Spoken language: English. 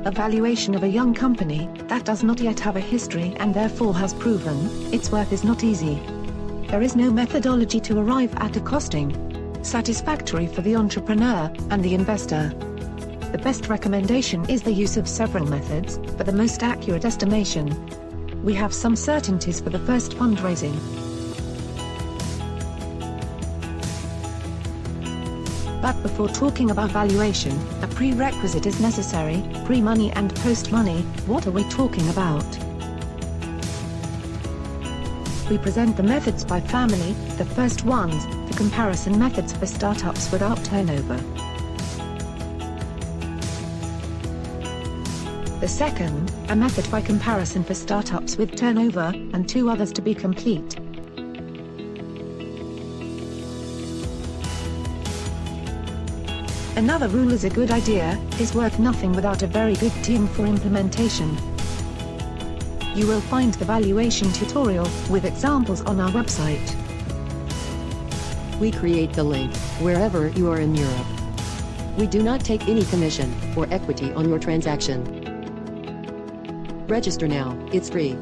A valuation of a young company that does not yet have a history and therefore has proven its worth is not easy. There is no methodology to arrive at a costing satisfactory for the entrepreneur and the investor. The best recommendation is the use of several methods for the most accurate estimation. We have some certainties for the first fundraising. But before talking about valuation, a prerequisite is necessary: pre-money and post-money. What are we talking about? We present the methods by family. The first ones, the comparison methods for startups without turnover. The second, a method by comparison for startups with turnover, and two others to be complete. Another rule is: a good idea is worth nothing without a very good team for implementation. You will find the valuation tutorial with examples on our website. We create the link wherever you are in Europe. We do not take any commission or equity on your transaction. Register now, it's free.